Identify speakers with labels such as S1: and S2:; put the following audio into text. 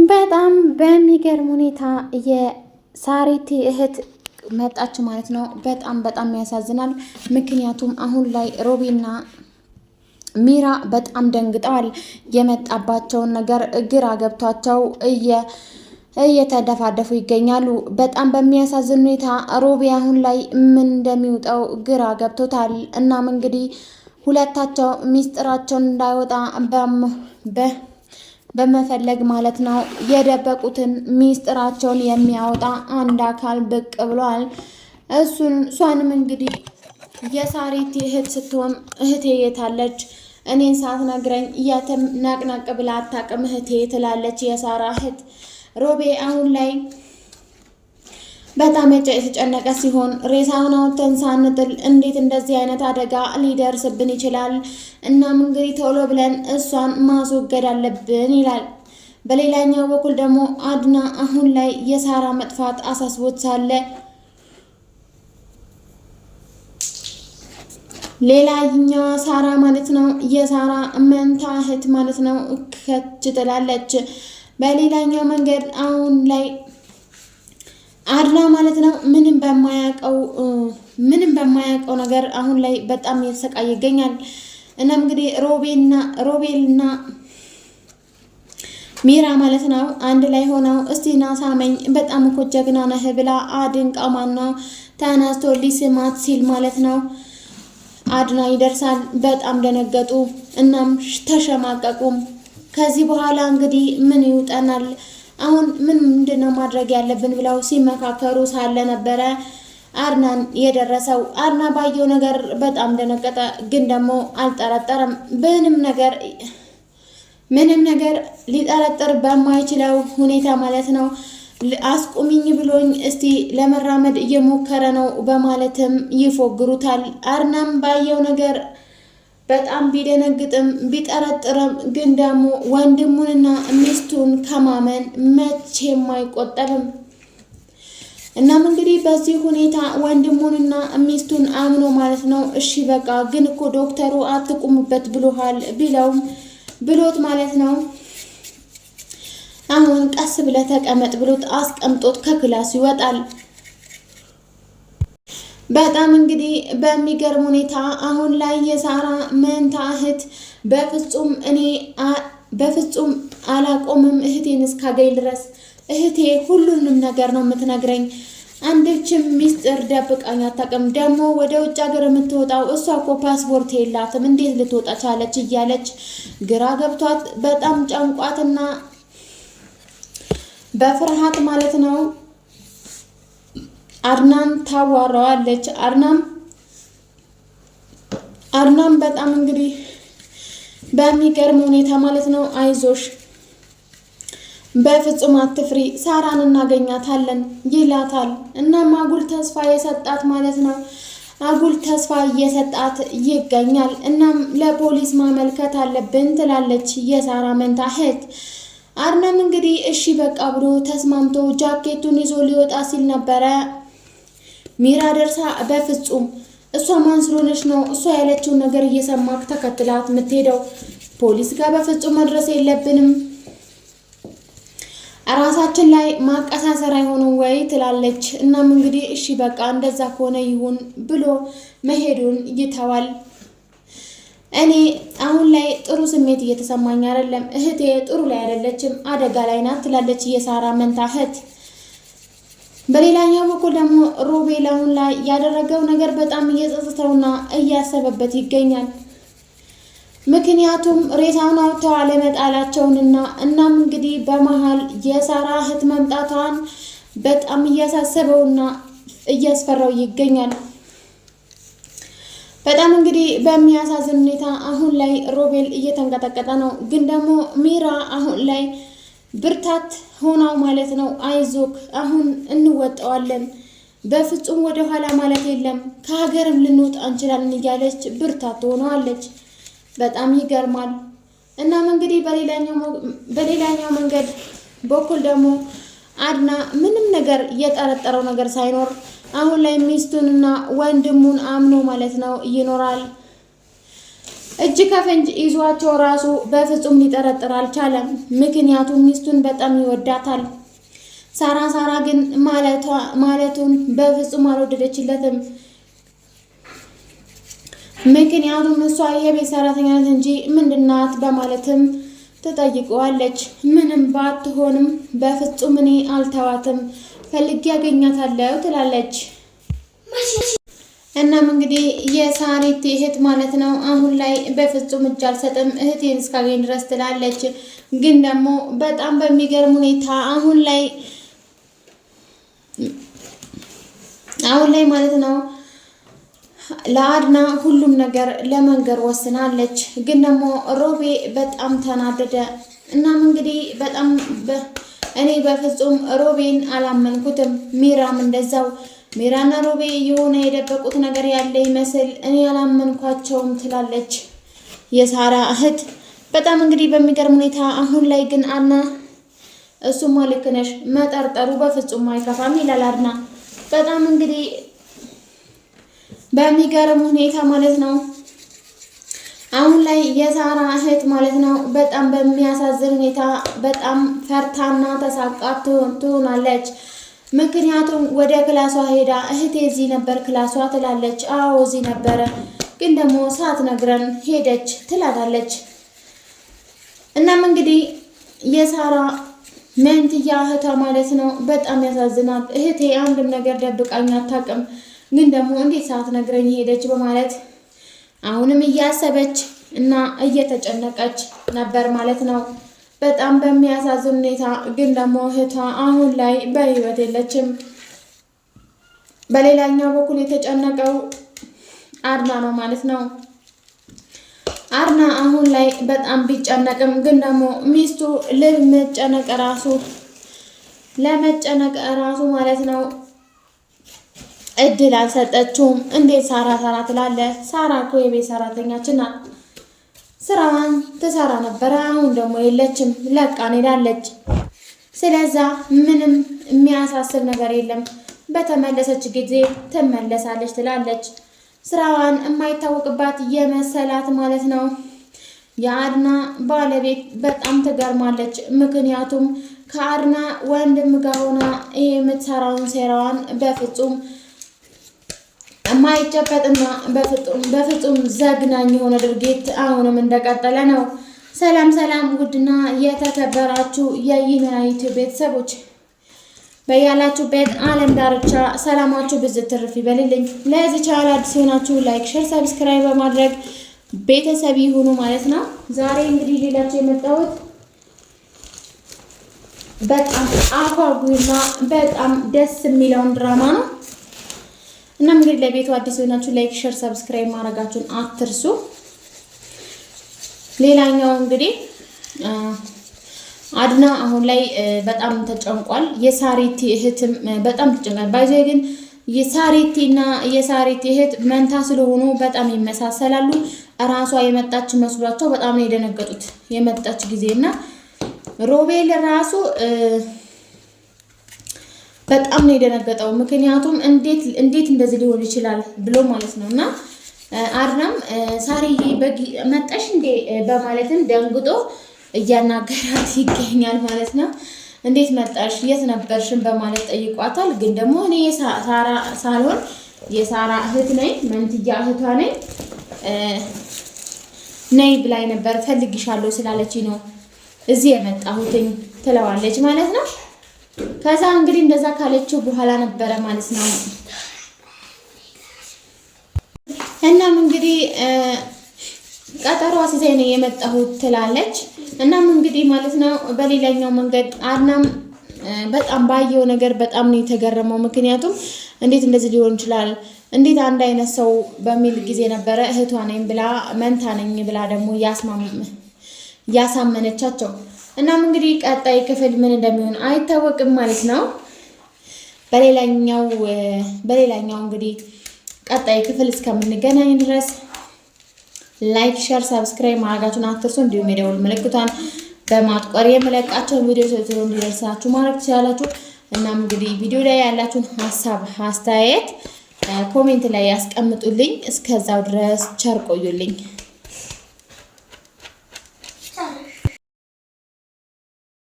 S1: በጣም በሚገርም ሁኔታ የሳሪቲ እህት መጣች ማለት ነው። በጣም ያሳዝናል። ምክንያቱም አሁን ላይ ሮቢና ሚራ በጣም ደንግጠዋል። የመጣባቸውን ነገር ግራ ገብቷቸው እየተደፋደፉ ይገኛሉ። በጣም በሚያሳዝን ሁኔታ ሮቢ አሁን ላይ ምን እንደሚውጠው ግራ ገብቶታል። እናም እንግዲህ ሁለታቸው ሚስጥራቸውን እንዳይወጣ በመፈለግ ማለት ነው የደበቁትን ሚስጥራቸውን የሚያወጣ አንድ አካል ብቅ ብሏል። እሷንም እንግዲህ የሳሪቲ እህት ስትሆን እህቴ የታለች? እኔን ሳትነግረኝ የትም ናቅናቅ ብላ አታውቅም እህቴ ትላለች የሳራ እህት። ሮቤ አሁን ላይ በጣም የተጨነቀ ሲሆን ሬሳውን አውጥተን ሳንጥል እንዴት እንደዚህ አይነት አደጋ ሊደርስብን ይችላል? እናም እንግዲህ ቶሎ ብለን እሷን ማስወገድ አለብን ይላል። በሌላኛው በኩል ደግሞ አድና አሁን ላይ የሳራ መጥፋት አሳስቦት ሳለ ሌላኛዋ ሳራ ማለት ነው የሳራ መንታ እህት ማለት ነው ከች ትላለች። በሌላኛው መንገድ አሁን ላይ አድና ማለት ነው ምንም በማያውቀው ነገር አሁን ላይ በጣም እየተሰቃየ ይገኛል። እናም እንግዲህ ሮቤልና ሚራ ማለት ነው አንድ ላይ ሆነው እስቲ ና ሳመኝ በጣም እኮ ጀግና ነህ ብላ አድንቃ ማነው ተነስቶ ሊስማት ሲል ማለት ነው አድና ይደርሳል። በጣም ደነገጡ። እናም ተሸማቀቁም። ከዚህ በኋላ እንግዲህ ምን ይውጠናል? አሁን ምንድነው ማድረግ ያለብን ብለው ሲመካከሩ ሳለ ነበረ አድናን የደረሰው። አድና ባየው ነገር በጣም ደነገጠ፣ ግን ደግሞ አልጠረጠረም። ምንም ነገር ሊጠረጥር በማይችለው ሁኔታ ማለት ነው አስቁሚኝ ብሎኝ እስቲ ለመራመድ እየሞከረ ነው በማለትም ይፎግሩታል። አድናም ባየው ነገር በጣም ቢደነግጥም ቢጠረጥርም ግን ደግሞ ወንድሙንና ሚስቱን ከማመን መቼም አይቆጠብም። እናም እንግዲህ በዚህ ሁኔታ ወንድሙንና ሚስቱን አምኖ ማለት ነው እሺ በቃ ግን እኮ ዶክተሩ አትቁሙበት ብሎሃል ብሎት ማለት ነው አሁን ቀስ ብለህ ተቀመጥ ብሎት አስቀምጦት ከክላስ ይወጣል። በጣም እንግዲህ በሚገርም ሁኔታ አሁን ላይ የሳራ መንታ እህት በፍጹም አላቆምም እህቴን እስካገኝ ድረስ እህቴ ሁሉንም ነገር ነው የምትነግረኝ። አንድችም ሚስጥር ደብቃኝ አታውቅም። ደግሞ ወደ ውጭ ሀገር የምትወጣው እሷ እኮ ፓስፖርት የላትም እንዴት ልትወጣ ቻለች? እያለች ግራ ገብቷት በጣም ጨንቋትና በፍርሃት ማለት ነው አድናን ታዋራዋለች። አድናም በጣም እንግዲህ በሚገርም ሁኔታ ማለት ነው አይዞሽ፣ በፍጹም አትፍሪ፣ ሳራን እናገኛታለን ይላታል። እናም አጉል ተስፋ የሰጣት ማለት ነው አጉል ተስፋ እየሰጣት ይገኛል። እናም ለፖሊስ ማመልከት አለብን ትላለች የሳራ መንታ እህት። አድናም እንግዲህ እሺ በቃ ብሎ ተስማምቶ ጃኬቱን ይዞ ሊወጣ ሲል ነበረ ሚራ ደርሳ በፍጹም እሷ ማን ስለሆነች ነው እሷ ያለችውን ነገር እየሰማክ ተከትላት የምትሄደው? ፖሊስ ጋር በፍጹም መድረስ የለብንም፣ ራሳችን ላይ ማቀሳሰር አይሆንም ወይ ትላለች። እናም እንግዲህ እሺ በቃ እንደዛ ከሆነ ይሁን ብሎ መሄዱን ይተዋል። እኔ አሁን ላይ ጥሩ ስሜት እየተሰማኝ አይደለም፣ እህቴ ጥሩ ላይ አይደለችም፣ አደጋ ላይ ናት ትላለች የሳራ መንታ እህት። በሌላኛው በኩል ደግሞ ሮቤል አሁን ላይ ያደረገው ነገር በጣም እየጸጸተውና እያሰበበት ይገኛል። ምክንያቱም ሬሳውን አውጥተው አለመጣላቸውንና እናም እንግዲህ በመሀል የሳራ እህት መምጣቷን በጣም እያሳሰበውና እያስፈራው ይገኛል። በጣም እንግዲህ በሚያሳዝን ሁኔታ አሁን ላይ ሮቤል እየተንቀጠቀጠ ነው። ግን ደግሞ ሚራ አሁን ላይ ብርታት ሆናው ማለት ነው አይዞክ አሁን እንወጣዋለን፣ በፍጹም ወደ ኋላ ማለት የለም፣ ከሀገርም ልንወጣ እንችላለን እያለች ብርታት ሆነዋለች። በጣም ይገርማል። እናም እንግዲህ በሌላኛው መንገድ በኩል ደግሞ አድና ምንም ነገር የጠረጠረው ነገር ሳይኖር አሁን ላይ ሚስቱንና ወንድሙን አምኖ ማለት ነው ይኖራል። እጅ ከፍንጅ ይዟቸው ራሱ በፍጹም ሊጠረጥር አልቻለም። ምክንያቱም ሚስቱን በጣም ይወዳታል። ሳራ ግን ማለቱን በፍጹም አልወደደችለትም። ምክንያቱም እሷ የቤት ሰራተኛ ናት እንጂ ምንድናት በማለትም ትጠይቀዋለች። ምንም ባትሆንም በፍጹም እኔ አልተዋትም፣ ፈልጌ ያገኛታለሁ ትላለች። እናም እንግዲህ የሳሪት እህት ማለት ነው አሁን ላይ በፍጹም እጅ አልሰጥም እህቴን እስካገኝ ድረስ ትላለች። ግን ደግሞ በጣም በሚገርም ሁኔታ አሁን ላይ ማለት ነው ለአድና ሁሉም ነገር ለመንገር ወስናለች። ግን ደግሞ ሮቤ በጣም ተናደደ። እናም እንግዲህ በጣም እኔ በፍጹም ሮቤን አላመንኩትም፣ ሚራም እንደዛው። ሚራና ሮቤ የሆነ የደበቁት ነገር ያለ ይመስል እኔ አላመንኳቸውም ትላለች የሳራ እህት። በጣም እንግዲህ በሚገርም ሁኔታ አሁን ላይ ግን አድና እሱማ ልክ ነሽ፣ መጠርጠሩ በፍጹም አይከፋም ይላል አድና። በጣም እንግዲህ በሚገርም ሁኔታ ማለት ነው አሁን ላይ የሳራ እህት ማለት ነው በጣም በሚያሳዝን ሁኔታ በጣም ፈርታና ተሳቃ ትሆናለች። ምክንያቱም ወደ ክላሷ ሄዳ እህቴ እዚህ ነበር ክላሷ ትላለች። አዎ እዚህ ነበረ፣ ግን ደግሞ ሳትነግረን ሄደች ትላታለች። እናም እንግዲህ የሳራ መንትያ እህቷ ማለት ነው በጣም ያሳዝናል። እህቴ አንድም ነገር ደብቃኝ አታውቅም፣ ግን ደግሞ እንዴት ሳትነግረኝ ሄደች በማለት አሁንም እያሰበች እና እየተጨነቀች ነበር ማለት ነው። በጣም በሚያሳዝን ሁኔታ ግን ደግሞ እህቷ አሁን ላይ በህይወት የለችም። በሌላኛው በኩል የተጨነቀው አድና ነው ማለት ነው። አድና አሁን ላይ በጣም ቢጨነቅም ግን ደግሞ ሚስቱ ለመጨነቅ ራሱ ማለት ነው እድል አልሰጠችውም። እንዴት ሳራ ትላለ? ሳራ እኮ የቤት ሰራተኛችን ናት። ስራዋን ትሰራ ነበረ፣ አሁን ደግሞ የለችም፣ ለቃን ሄዳለች። ስለዛ ምንም የሚያሳስብ ነገር የለም፣ በተመለሰች ጊዜ ትመለሳለች ትላለች። ስራዋን የማይታወቅባት የመሰላት ማለት ነው። የአድና ባለቤት በጣም ትገርማለች። ምክንያቱም ከአድና ወንድም ጋር ሆና ይሄ የምትሰራውን ሴራዋን በፍጹም የማይጨበጥና በፍጹም ዘግናኝ የሆነ ድርጊት አሁንም እንደቀጠለ ነው። ሰላም ውድና የተከበራችሁ የይናይቱ ቤተሰቦች በያላችሁበት ዓለም ዳርቻ ሰላማችሁ ብዝት ትርፍ ይበልልኝ። ለዚህ ቻናል አዲስ የሆናችሁ ላይክ፣ ሼር፣ ሰብስክራይብ በማድረግ ቤተሰብ ይሁኑ ማለት ነው። ዛሬ እንግዲህ ሌላችሁ የመጣሁት በጣም አጓጉና በጣም ደስ የሚለውን ድራማ ነው። እና እንግዲህ ለቤቱ አዲስ የሆናችሁ ላይክ፣ ሼር፣ ሰብስክራይብ ማድረጋችሁን አትርሱ። ሌላኛው እንግዲህ አድና አሁን ላይ በጣም ተጨንቋል። የሳሪቲ እህትም በጣም ተጨንቋል። ባይዘይ ግን የሳሪቲና የሳሪቲ እህት መንታ ስለሆኑ በጣም ይመሳሰላሉ። ራሷ የመጣች መስሏቸው በጣም ነው የደነገጡት የመጣች ጊዜና ሮቤል ራሱ በጣም ነው የደነገጠው። ምክንያቱም እንዴት እንደዚህ ሊሆን ይችላል ብሎ ማለት ነው። እና አድናም ሳሪዬ መጣሽ እንዴ በማለትም ደንግጦ እያናገራት ይገኛል ማለት ነው። እንዴት መጣሽ? የት ነበርሽን? በማለት ጠይቋታል። ግን ደግሞ እኔ ሳራ ሳልሆን የሳራ እህት ነኝ፣ መንትያ እህቷ ነኝ፣ ነይ ብላኝ ነበር፣ ፈልግሻለሁ ስላለች ነው እዚህ የመጣሁትኝ ትለዋለች ማለት ነው። ከዛ እንግዲህ እንደዛ ካለችው በኋላ ነበረ ማለት ነው። እናም እንግዲህ ቀጠሮ አስይዘኝ ነው የመጣሁት ትላለች። እናም እንግዲህ ማለት ነው በሌላኛው መንገድ አድናም በጣም ባየው ነገር በጣም ነው የተገረመው። ምክንያቱም እንዴት እንደዚህ ሊሆን ይችላል? እንዴት አንድ አይነት ሰው በሚል ጊዜ ነበረ እህቷ ነኝ ብላ መንታ ነኝ ብላ ደግሞ ያሳመነቻቸው። እናም እንግዲህ ቀጣይ ክፍል ምን እንደሚሆን አይታወቅም ማለት ነው። በሌላኛው እንግዲህ ቀጣይ ክፍል እስከምንገናኝ ድረስ ላይክ፣ ሼር፣ ሰብስክራይብ ማድረጋችሁን አትርሱ። እንዲሁም የደወል ምልክቷን በማጥቆር የመለቃቸውን ቪዲዮ ቶሎ እንዲደርሳችሁ ማድረግ ትችላላችሁ። እናም እንግዲህ ቪዲዮ ላይ ያላችሁን ሀሳብ አስተያየት ኮሜንት ላይ ያስቀምጡልኝ። እስከዛው ድረስ ቸር ቆዩልኝ።